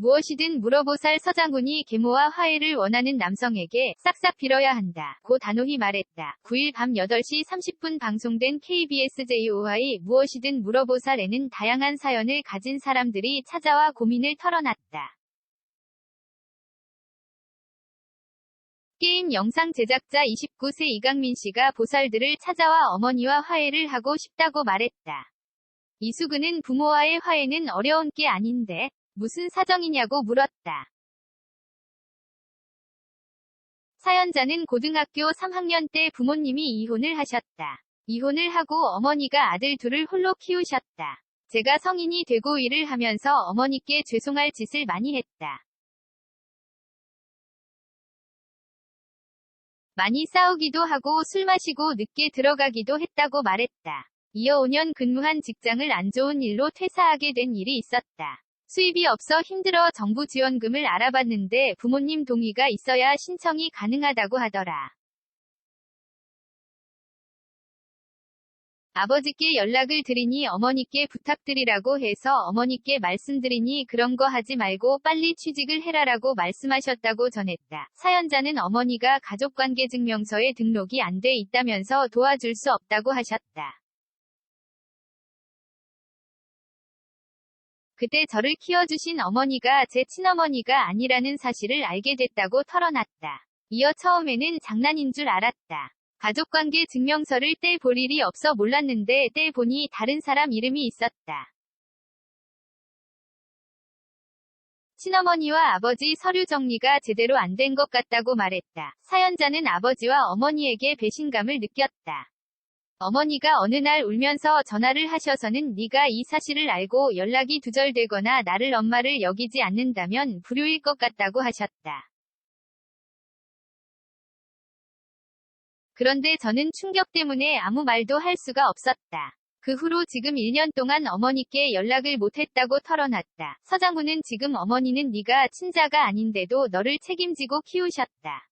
무엇이든 물어보살 서장훈이 계모와 화해를 원하는 남성에게 싹싹 빌어야 한다 고 단호히 말했다. 9일 밤 8시 30분 방송된 KBS JOY 무엇이든 물어보살에는 다양한 사연을 가진 사람들이 찾아와 고민을 털어놨다. 게임 영상 제작자 29세 이강민 씨가 보살들을 찾아와 어머니와 화해를 하고 싶다고 말했다. 이수근은 부모와의 화해는 어려운 게 아닌데 무슨 사정이냐고 물었다. 사연자는 고등학교 3학년 때 부모님이 이혼을 하셨다. 이혼을 하고 어머니가 아들 둘을 홀로 키우셨다. 제가 성인이 되고 일을 하면서 어머니께 죄송할 짓을 많이 했다. 많이 싸우기도 하고 술 마시고 늦게 들어가기도 했다고 말했다. 이어 5년 근무한 직장을 안 좋은 일로 퇴사하게 된 일이 있었다. 수입이 없어 힘들어 정부 지원금을 알아봤는데 부모님 동의가 있어야 신청이 가능하다고 하더라. 아버지께 연락을 드리니 어머니께 부탁드리라고 해서 어머니께 말씀드리니 그런 거 하지 말고 빨리 취직을 해라라고 말씀하셨다고 전했다. 사연자는 어머니가 가족관계증명서에 등록이 안 돼 있다면서 도와줄 수 없다고 하셨다. 그때 저를 키워주신 어머니가 제 친어머니가 아니라는 사실을 알게 됐다고 털어놨다. 이어 처음에는 장난인 줄 알았다. 가족관계 증명서를 떼볼 일이 없어 몰랐는데 떼보니 다른 사람 이름이 있었다. 친어머니와 아버지 서류 정리가 제대로 안 된 것 같다고 말했다. 사연자는 아버지와 어머니에게 배신감을 느꼈다. 어머니가 어느 날 울면서 전화를 하셔서는 네가 이 사실을 알고 연락이 두절되거나 나를 엄마를 여기지 않는다면 불효일 것 같다고 하셨다. 그런데 저는 충격 때문에 아무 말도 할 수가 없었다. 그 후로 지금 1년 동안 어머니께 연락을 못했다고 털어놨다. 서장훈은 지금 어머니는 네가 친자가 아닌데도 너를 책임지고 키우셨다.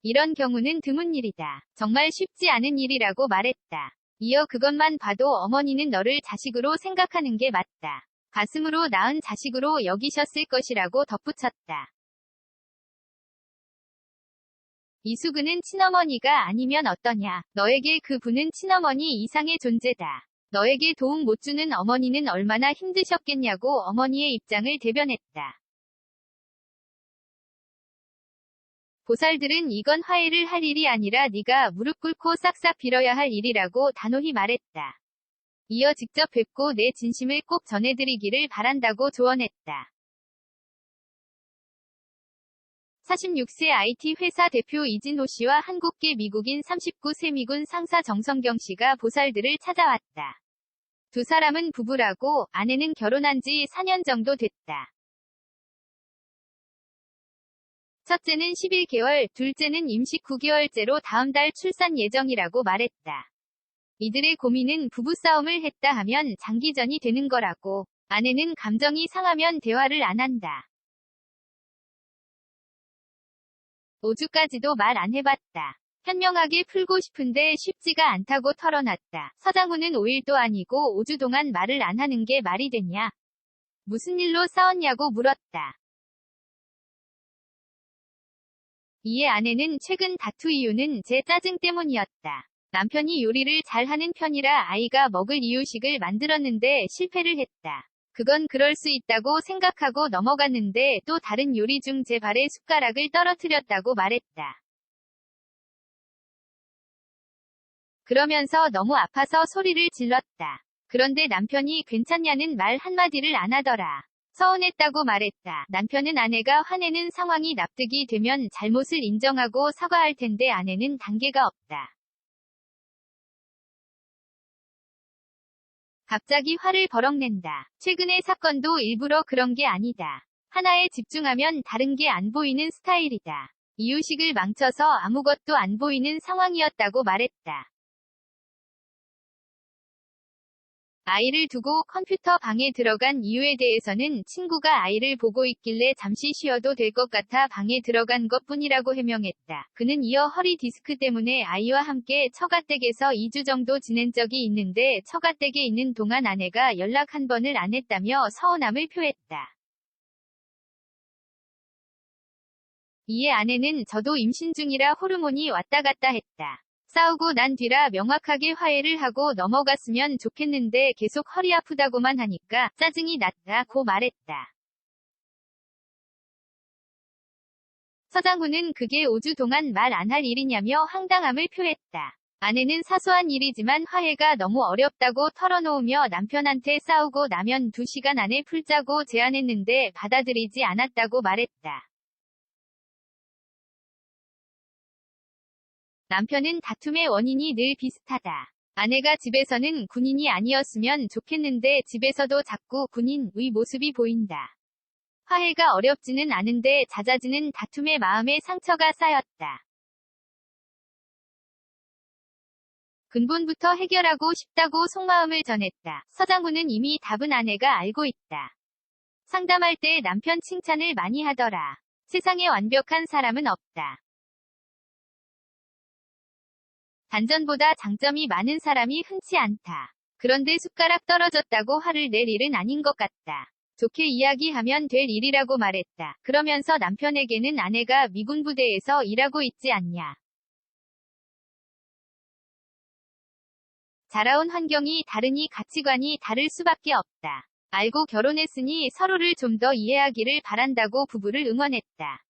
이런 경우는 드문 일이다. 정말 쉽지 않은 일이라고 말했다. 이어 그것만 봐도 어머니는 너를 자식으로 생각하는 게 맞다. 가슴으로 낳은 자식으로 여기셨을 것이라고 덧붙였다. 이수근은 친어머니가 아니면 어떠냐. 너에게 그 분은 친어머니 이상의 존재다. 너에게 도움 못 주는 어머니는 얼마나 힘드셨겠냐고 어머니의 입장을 대변했다. 보살들은 이건 화해를 할 일이 아니라 네가 무릎 꿇고 싹싹 빌어야 할 일이라고 단호히 말했다. 이어 직접 뵙고 내 진심을 꼭 전해드리기를 바란다고 조언했다. 46세 IT 회사 대표 이진호 씨와 한국계 미국인 39세 미군 상사 정성경 씨가 보살들을 찾아왔다. 두 사람은 부부라고 아내는 결혼한 지 4년 정도 됐다. 첫째는 11개월, 둘째는 임시 9개월째로 다음 달 출산 예정이라고 말했다. 이들의 고민은 부부싸움을 했다 하면 장기전이 되는 거라고. 아내는 감정이 상하면 대화를 안 한다. 5주까지도 말 안 해봤다. 현명하게 풀고 싶은데 쉽지가 않다고 털어놨다. 서장훈은 5일도 아니고 5주 동안 말을 안 하는 게 말이 되냐? 무슨 일로 싸웠냐고 물었다. 이에 아내는 최근 다투 이유는 제 짜증 때문이었다. 남편이 요리를 잘하는 편이라 아이가 먹을 이유식을 만들었는데 실패를 했다. 그건 그럴 수 있다고 생각하고 넘어갔는데 또 다른 요리 중 제 발에 숟가락을 떨어뜨렸다고 말했다. 그러면서 너무 아파서 소리를 질렀다. 그런데 남편이 괜찮냐는 말 한마디를 안 하더라. 서운했다고 말했다. 남편은 아내가 화내는 상황이 납득이 되면 잘못을 인정하고 사과할 텐데 아내는 단계가 없다. 갑자기 화를 버럭 낸다. 최근의 사건도 일부러 그런 게 아니다. 하나에 집중하면 다른 게 안 보이는 스타일이다. 이유식을 망쳐서 아무것도 안 보이는 상황이었다고 말했다. 아이를 두고 컴퓨터 방에 들어간 이유에 대해서는 친구가 아이를 보고 있길래 잠시 쉬어도 될 것 같아 방에 들어간 것뿐이라고 해명했다. 그는 이어 허리 디스크 때문에 아이와 함께 처가댁에서 2주 정도 지낸 적이 있는데 처가댁에 있는 동안 아내가 연락 한 번을 안 했다며 서운함을 표했다. 이에 아내는 저도 임신 중이라 호르몬이 왔다 갔다 했다. 싸우고 난 뒤라 명확하게 화해를 하고 넘어갔으면 좋겠는데 계속 허리 아프다고만 하니까 짜증이 났다고 말했다. 서장훈은 그게 5주 동안 말 안 할 일이냐며 황당함을 표했다. 아내는 사소한 일이지만 화해가 너무 어렵다고 털어놓으며 남편한테 싸우고 나면 2시간 안에 풀자고 제안했는데 받아들이지 않았다고 말했다. 남편은 다툼의 원인이 늘 비슷하다. 아내가 집에서는 군인이 아니었으면 좋겠는데 집에서도 자꾸 군인의 모습이 보인다. 화해가 어렵지는 않은데 잦아지는 다툼에 마음에 상처가 쌓였다. 근본부터 해결하고 싶다고 속마음을 전했다. 서장훈은 이미 답은 아내가 알고 있다. 상담할 때 남편 칭찬을 많이 하더라. 세상에 완벽한 사람은 없다. 단점보다 장점이 많은 사람이 흔치 않다. 그런데 숟가락 떨어졌다고 화를 낼 일은 아닌 것 같다. 좋게 이야기하면 될 일이라고 말했다. 그러면서 남편에게는 아내가 미군 부대에서 일하고 있지 않냐. 자라온 환경이 다르니 가치관이 다를 수밖에 없다. 알고 결혼했으니 서로를 좀 더 이해하기를 바란다고 부부를 응원했다.